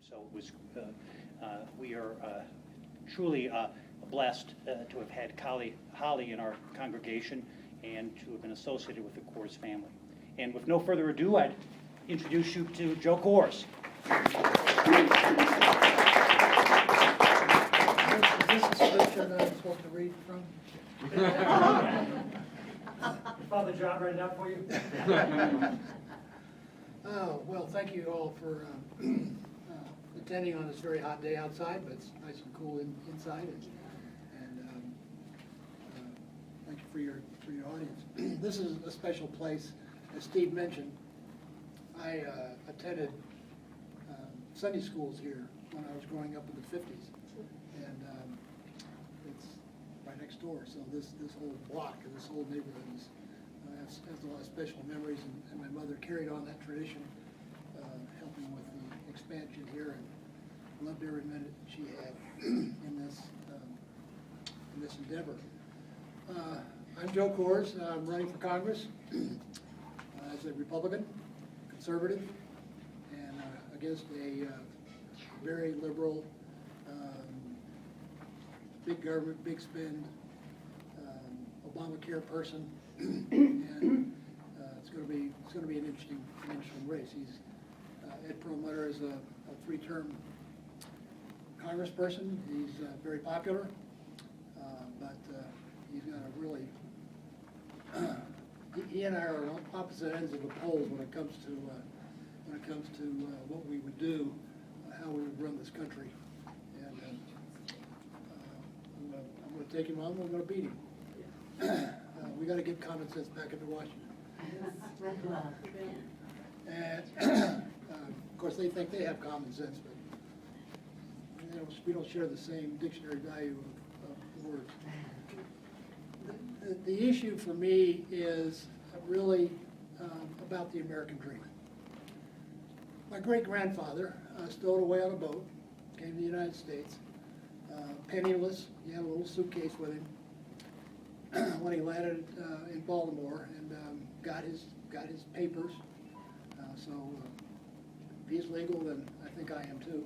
So it was, we are truly blessed to have had Holly in our congregation and to have been associated with the Coors family. And with no further ado, I'd introduce you to Joe Coors. Is this a scripture that I'm supposed to read from? Father John read it out for you? Oh, well, thank you all for attending on this very hot day outside, but it's nice and cool inside. And thank you for your audience. This is a special place. As Steve mentioned, I attended Sunday schools here when I was growing up in the 50s. And it's right next door, so this whole block and this whole neighborhood has a lot of special memories, and my mother carried on that tradition, helping with the expansion here, and loved every minute she had in this endeavor. I'm Joe Coors. I'm running for Congress as a Republican, conservative, and against a very liberal, big government, big spend, Obamacare person, and it's going to be an interesting race. He's Ed Perlmutter is a three-term congressperson. He's very popular, but he's got a really he and I are on opposite ends of the poles when it comes to what we would do, how we would run this country, and I'm going to take him on. We're going to beat him. We got to get common sense back into Washington. And of course, they think they have common sense, but we don't share the same dictionary value of words. The issue for me is really about the American dream. My great-grandfather stowed away on a boat, came to the United States, penniless. He had a little suitcase with him when he landed in Baltimore, and got his papers. So if he's legal, then I think I am too.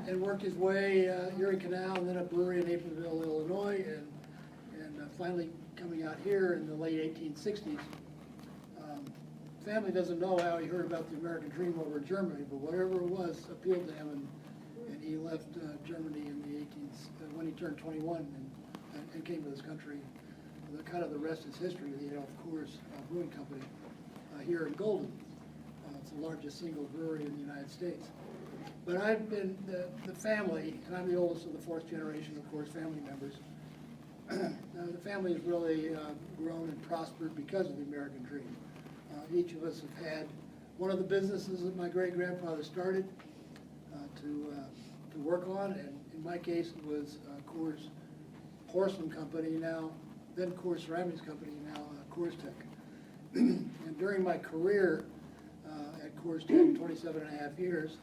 And worked his way Erie Canal, and then a brewery in Naperville, Illinois, and finally coming out here in the late 1860s. Family doesn't know how he heard about the American dream over in Germany, but whatever it was appealed to him, and he left Germany in the 18s when he turned 21 and came to this country. The rest is history. The Coors Brewing Company here in Golden. It's the largest single brewery in the United States. But I've been the family, and I'm the oldest of the fourth generation of Coors family members. The family has really grown and prospered because of the American dream. Each of us have had one of the businesses that my great-grandfather started to work on, and in my case it was Coors Porcelain Company, then Coors Ceramics Company, now Coors Tech. And during my career at Coors Tech, 27 and a half years,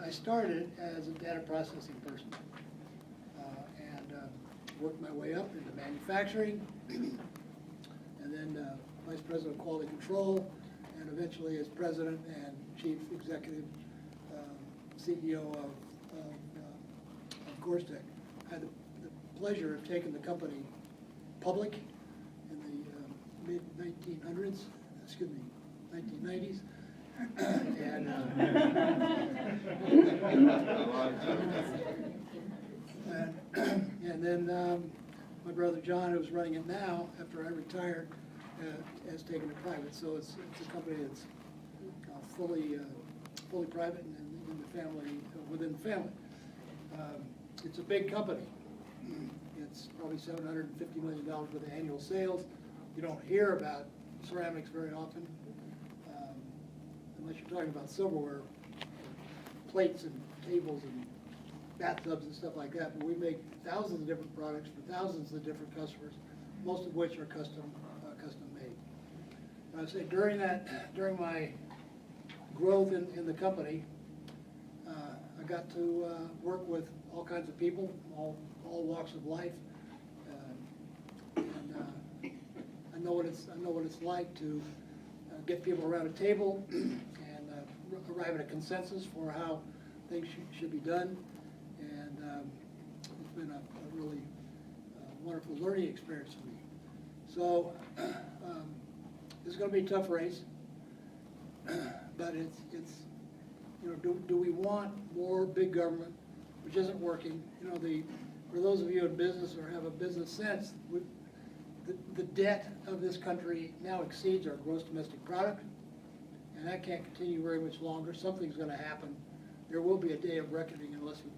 I started as a data processing person and worked my way up into manufacturing, and then Vice President of Quality Control, and eventually as President and Chief Executive CEO of Coors Tech. I had the pleasure of taking the company public in the mid-1900s, 1990s. And then my brother John, who's running it now, after I retired, has taken it private. So it's a company that's fully private and in the family, within the family. It's a big company. It's probably $750 million worth of annual sales. You don't hear about ceramics very often, unless you're talking about silverware, plates and tables and bathtubs and stuff like that. But we make thousands of different products for thousands of different customers, most of which are custom made. And I say during my growth in the company, I got to work with all kinds of people, all walks of life, and I know what it's like to get people around a table and arrive at a consensus for how things should be done. And it's been a really wonderful learning experience for me. So this is going to be a tough race, but it's you know, do we want more big government, which isn't working? You know, for those of you in business or have a business sense, the debt of this country now exceeds our gross domestic product, and that can't continue very much longer. Something's going to happen. There will be a day of reckoning unless we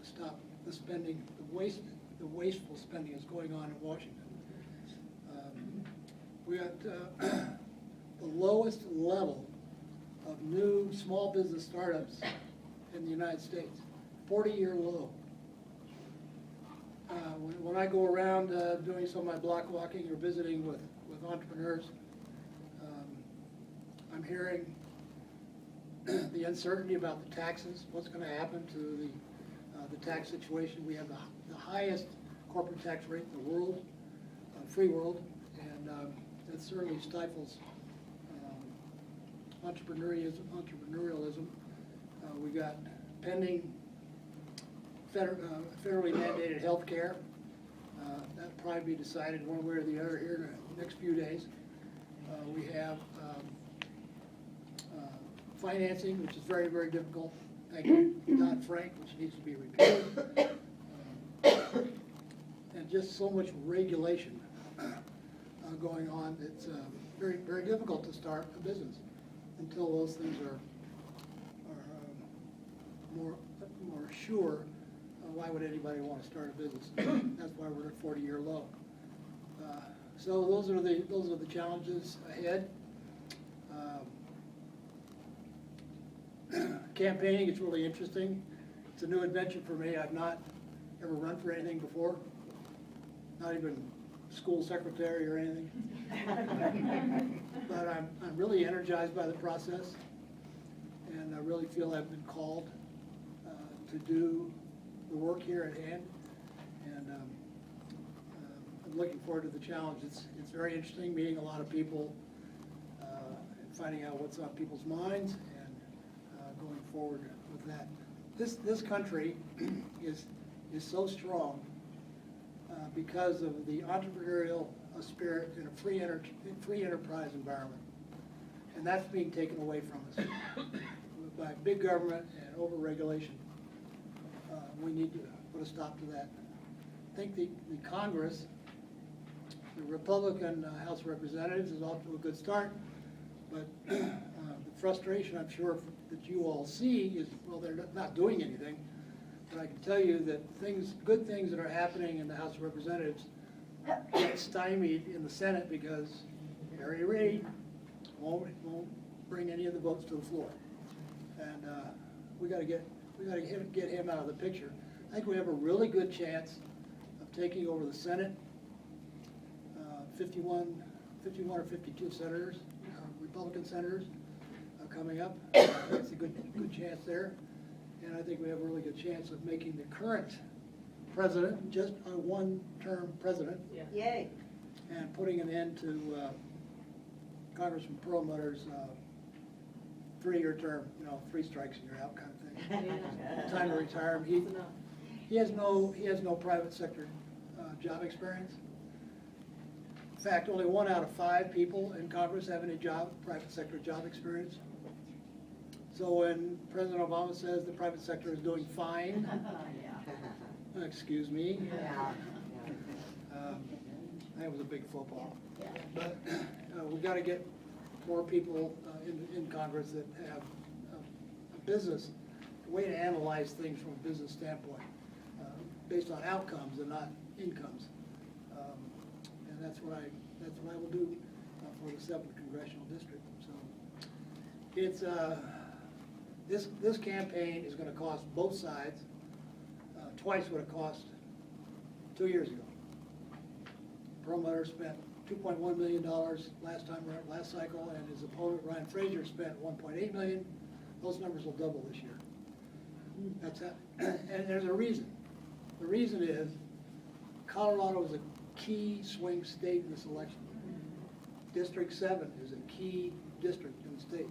stop the spending, the wasteful spending that's going on in Washington. We got the lowest level of new small business startups in the United States, 40-year low. When I go around doing some of my block walking or visiting with entrepreneurs, I'm hearing the uncertainty about the taxes, what's going to happen to the tax situation. We have the highest corporate tax rate in the world, free world, and that certainly stifles entrepreneurialism. We got pending federally mandated health care. That'll probably be decided one way or the other here in the next few days. We have financing, which is very, very difficult. Thank you, Dodd-Frank, which needs to be repealed. And just so much regulation going on. It's very, very difficult to start a business until those things are more sure. Why would anybody want to start a business? That's why we're at 40-year low. So those are the challenges ahead. Campaigning is really interesting. It's a new adventure for me. I've not ever run for anything before, not even school secretary or anything. But I'm really energized by the process, and I really feel I've been called to do the work here at hand, and I'm looking forward to the challenge. It's very interesting meeting a lot of people and finding out what's on people's minds and going forward with that. This country is so strong because of the entrepreneurial spirit in a free enterprise environment, and that's being taken away from us by big government and over-regulation. We need to put a stop to that. I think the Congress, the Republican House of Representatives is off to a good start, but the frustration I'm sure that you all see is, well, they're not doing anything. But I can tell you that good things that are happening in the House of Representatives get stymied in the Senate because Harry Reid won't bring any of the votes to the floor, and we got to get him out of the picture. I think we have a really good chance of taking over the Senate. 51 or 52 senators, Republican senators, coming up. That's a good chance there. And I think we have a really good chance of making the current president just a one-term president. Yeah. Yay. And putting an end to Congressman Perlmutter's 3-year term, 3 strikes and you're out kind of thing. Time to retire him. He has no private sector job experience. In fact, only 1 out of 5 people in Congress have any private sector job experience. So when President Obama says the private sector is doing fine, excuse me, that was a big faux pas. But we've got to get more people in Congress that have a way to analyze things from a business standpoint, based on outcomes and not incomes. And that's what I will do for the 7th Congressional District. So it's this campaign is going to cost both sides twice what it cost 2 years ago. Perlmutter spent $2.1 million last cycle, and his opponent Ryan Frazier spent $1.8 million. Those numbers will double this year. That's that. And there's a reason. The reason is Colorado is a key swing state in this election. District 7 is a key district in the state.